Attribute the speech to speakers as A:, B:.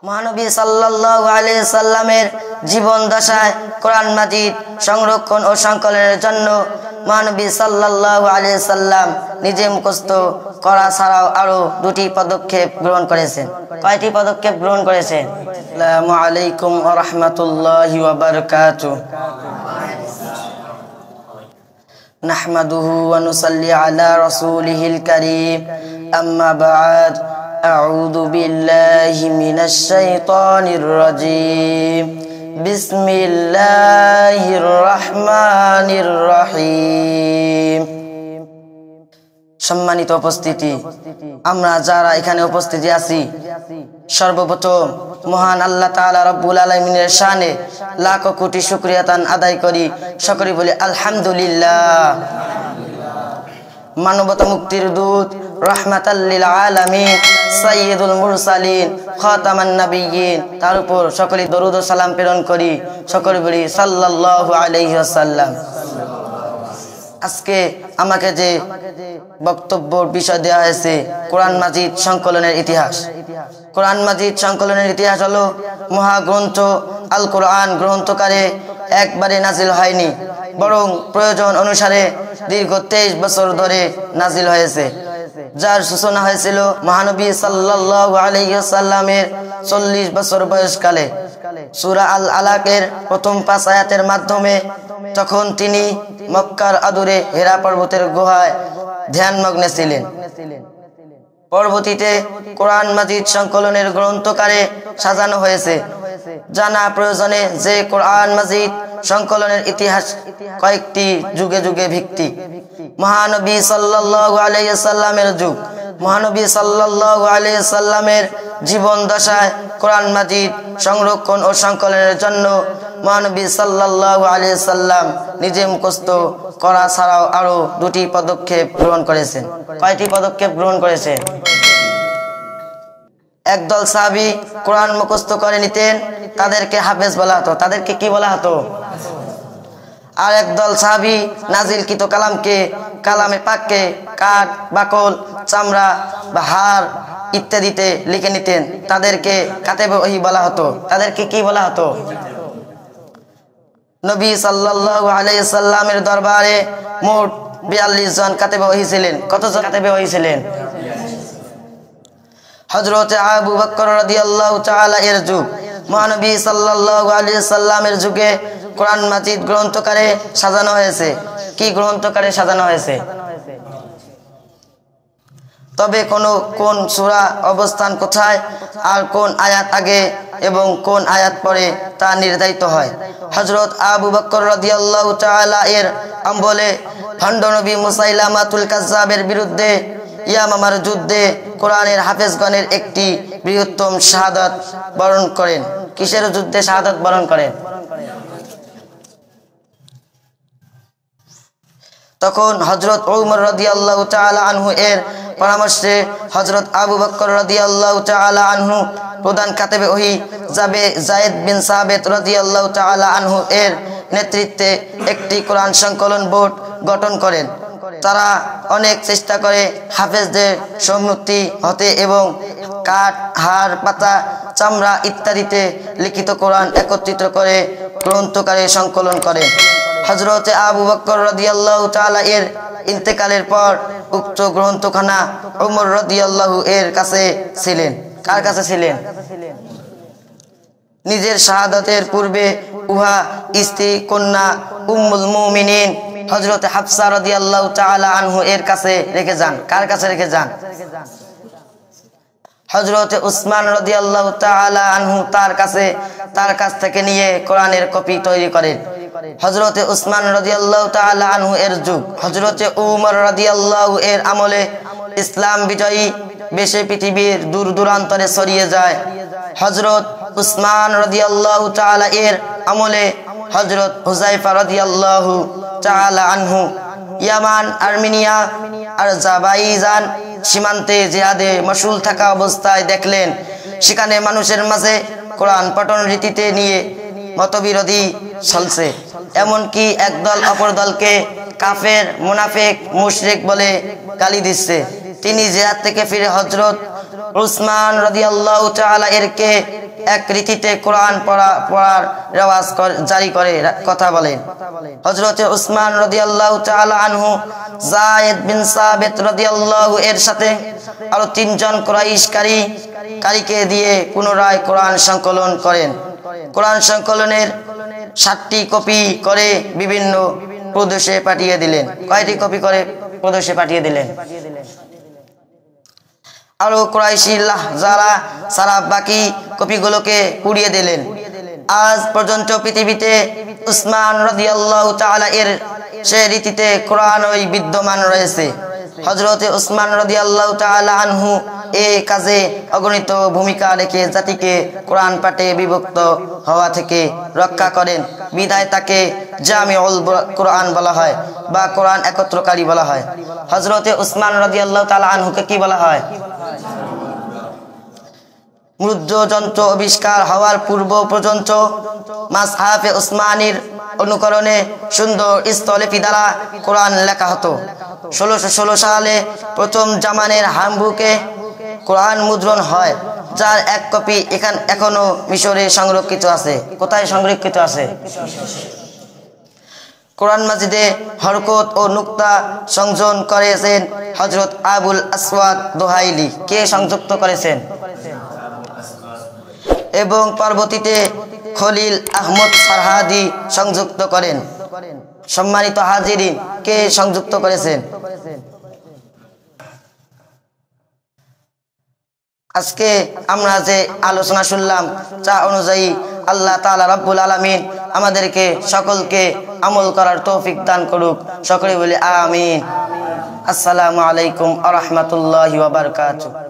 A: মহানবী সাল্লাল্লাহু আলাইহি সাল্লামের জীবন দশায় কোরআন মাজিদ সংরক্ষণ ও সংকলনের জন্য মহানবী সাল্লাল্লাহু আলাইহি সাল্লাম নিজে মুখস্থ করা ছাড়াও আরো দুটি পদক্ষেপ গ্রহণ করেছেন। কয়টি পদক্ষেপ গ্রহণ করেছেন? আসসালামু আলাইকুম ওয়া রাহমাতুল্লাহি ওয়া বারাকাতুহু। নাহমাদুহু ওয়া নুসাল্লি আলা রাসূলিহিল কারীম, আম্মা বা'দ। আউযু বিল্লাহি মিনাশ শাইতানির রাজীম। বিসমিল্লাহির রহমানির রহিম। সম্মানিত উপস্থিতি, আমরা যারা এখানে উপস্থিত আছি, সর্বপ্রথম মহান আল্লাহ তাআলা রব্বুল আলামিনের শানে লাখো কোটি শুকরিয়া তান আদায় করি। সকলে বলি আলহামদুলিল্লাহ। মানবতা মুক্তির দূত, রাহমাতাল লিল আলামিন, সাইয়্যিদুল মুরসালিন, খাতামান নাবিয়্যিন, তার উপর সকলে দরুদ ও সালাম প্রেরণ করি। সকলে বলি সাল্লাল্লাহু আলাইহি ওয়াসাল্লাম। আজকে আমাকে যে বক্তব্য বিষয় দেওয়া হয়েছে কোরআন মাজিদ সংকলনের ইতিহাস। কোরআন মাজিদ সংকলনের ইতিহাস হলো মহাগ্রন্থ আল কোরআন গ্রন্থকারে একবারে নাজিল হয়নি, বরং প্রয়োজন অনুসারে দীর্ঘ 23 বছর ধরে নাজিল হয়েছে, যার সূচনা হয়েছিল মহানবী সাল্লাল্লাহু আলাইহি ওয়াসাল্লামের 40 বছর বয়সকালে সূরা আল আলাকের প্রথম 5 আয়াতের মাধ্যমে। তখন তিনি মক্কার আদুরে হেরা পর্বতের গুহায় ধ্যানমগ্নে ছিলেন। পরবর্তীতে কোরআন মাজিদ সংকলনের গ্রন্থকারে সাজানো হয়েছে। জানা প্রয়োজনে যে কোরআন মাজিদ সংকলনের ইতিহাস কয়েকটি যুগে যুগে ভিত্তিক। মহানবী সাল্লাল্লাহু আলাইহি সাল্লামের যুগ। মহানবী সাল্লাল্লাহু আলাইহি সাল্লামের জীবন দশায় কোরআন মাজিদ সংরক্ষণ ও সংকলনের জন্য মহানবী সাল্লাল্লাহু আলাইহি সাল্লাম নিজে মুখস্থ করা ছাড়াও আরো দুটি পদক্ষেপ গ্রহণ করেছেন। কয়টি পদক্ষেপ গ্রহণ করেছেন? একদল সাহাবী কোরআন মুখস্থ করে নিতেন, তাদেরকে হাফেজ বলা হতো। তাদেরকে কি বলা হতো? আর একদল সাহাবী নাজিলকৃত কালামকে, কালামে পাককে কাঠ, বাকল, চামড়া বা হাড় ইত্যাদিতে লিখে নিতেন, তাদেরকে কাতেবে ওহী বলা হতো। তাদেরকে কি বলা হতো? নবী সাল্লাল্লাহু আলাইহি সাল্লামের দরবারে মোট 42 জন কাতেবে ওহী ছিলেন। কতজন কাতেবে ওহী ছিলেন? হযরত আবু বকর রাদিয়াল্লাহু তাআলা এর যুগ। মহানবী সাল্লাল্লাহু আলাইহি সাল্লামের যুগে কোরআন মাজিদ গ্রন্থকারে সাজানো হয়েছে। কি গ্রন্থকারে সাজানো হয়েছে? তবে কোন সূরা অবস্থান কোথায় আর কোন আয়াত আগে এবং কোন আয়াত পরে তা নির্ধারিত হয়। হযরত আবু বকর রাদিয়াল্লাহু তাআলা এর আমলে ভণ্ড নবী মুসাইলামাতুল কাজ্জাবের বিরুদ্ধে ইয়ামামার যুদ্ধে কোরআনের হাফেজগণের একটি বৃহত্তম শাহাদাত বরণ করেন। কিসের যুদ্ধে শাহাদাত বরণ করেন? তখন হযরত ওমর রাদিয়াল্লাহু তাআলা আনহু এর পরামর্শে হযরত আবু বকর রাদিয়াল্লাহু তাআলা আনহু প্রধান কাতেবে ওহী যায়েদ বিন সাবিত রাদিয়াল্লাহু তাআলা আনহু এর নেতৃত্বে একটি কোরআন সংকলন বোর্ড গঠন করেন। তারা অনেক চেষ্টা করে হাফেজদের সম্মুক্তি হতে এবং কাঠ, হাড়, পাতা, চামড়া ইত্যাদিতে লিখিত কোরআন একত্রিত করে গ্রন্থকারে সংকলন করেন। হযরত আবু বকর রাদিয়াল্লাহু তাআলা এর ইন্তেকালের পর উক্ত গ্রন্থখানা ওমর রাদিয়াল্লাহু এর কাছে ছিলেন। কার কাছে ছিলেন? নিজের শাহাদাতের পূর্বে উহা স্ত্রী কন্যা উম্মুল মুমিনিন হযরত হাফসা রাদিয়াল্লাহু তাআলা আনহু এর কাছে রেখে যান। কার কাছে রেখে যান? হযরত উসমান রাদিয়াল্লাহু তাআলা আনহু তার কাছ থেকে নিয়ে কোরআনের কপি তৈরি করেন। হযরত উসমান রাদিয়াল্লাহু তাআলা আনহু এর যুগ। হযরত উমর রাদিয়াল্লাহু এর আমলে ইসলাম বিজয়ী বেশে পৃথিবীর দূর দূরান্তরে ছড়িয়ে যায়। হযরত উসমান রাদিয়াল্লাহু তাআলা এর আমলে হযরত হুযায়ফা রাদিয়াল্লাহু তাআলা আনহু ইয়ামান, আর্মেনিয়া আর আজারবাইজান সীমান্তে জিহাদে মশগুল থাকা অবস্থায় দেখলেন সেখানে মানুষের মাঝে কোরআন পঠন রীতিতে নিয়ে মতবিরোধী চলছে। এমনকি একদল অপর দলকে কাফের, মুনাফিক, মুশরিক বলে গালি দিচ্ছে। তিনি জিহাদ থেকে ফিরে হযরত উসমান রাদিয়াল্লাহু তাআলা এরকে এক রীতিতে কোরআন পড়ার রেওয়াজ জারি করে কথা বলেন। হযরত উসমান রাদিয়াল্লাহু তাআলা আনহু যায়েদ বিন সাবিত রাদিয়াল্লাহু এর সাথে আরো 3 জন কারীকে দিয়ে পুনরায় কোরআন সংকলন করেন। কোরআন সংকলনের 7টি কপি করে বিভিন্ন প্রদেশে পাঠিয়ে দিলেন। কয়টি কপি করে প্রদেশে পাঠিয়ে দিলেন? আরো কুরাইশি যারা সারা বাকি কপিগুলোকে পুড়িয়ে দিলেন। আজ পর্যন্ত পৃথিবীতে উসমান রাদিয়াল্লাহু তাআলা এর সে রীতিতে কোরআন ওই বিদ্যমান রয়েছে। হযরত উসমান রাদিয়াল্লাহু তাআলা আনহু এই কাজে অগণিত ভূমিকা রেখে জাতিকে কোরআন পাঠে বিভক্ত হওয়া থেকে রক্ষা করেন। বিধায় তাকে জামিউল কোরআন বলা হয় বা কোরআন একত্রকারী বলা হয়। হযরত উসমান রাদিয়াল্লাহু তাআলা আনহুকে কি বলা হয়? মুদ্র যন্ত্র আবিষ্কার হওয়ার পূর্ব পর্যন্ত মাসহাফে উসমানীর অনুকরণে সুন্দর স্থললিপি দ্বারা কোরআন লেখা হতো। 1616 সালে প্রথম জামানের হামবুকে কোরআন মুদ্রণ হয়, যার এক কপি এখনো মিশরে সংরক্ষিত আছে। কোথায় সংরক্ষিত আছে? কোরআন মাজিদে হরকত ও নুক্তা সংযোজন করেছেন হযরত আবুল আসওয়াদ দোহাইলি। কে সংযুক্ত করেছেন? এবং পরবর্তীতে খলিল আহমদ ফরহাদি সংযুক্ত করেন। সম্মানিত হাজিরিন, কে সংযুক্ত করেছেন? আজকে আমরা যে আলোচনা শুনলাম তা অনুযায়ী আল্লাহ তাআলা রব্বুল আলামিন আমাদেরকে সকলকে আমল করার তৌফিক দান করুক। সকলে বলি আমিন। আসসালামু আলাইকুম ওয়া রাহমাতুল্লাহি ওয়া বারাকাতুহু।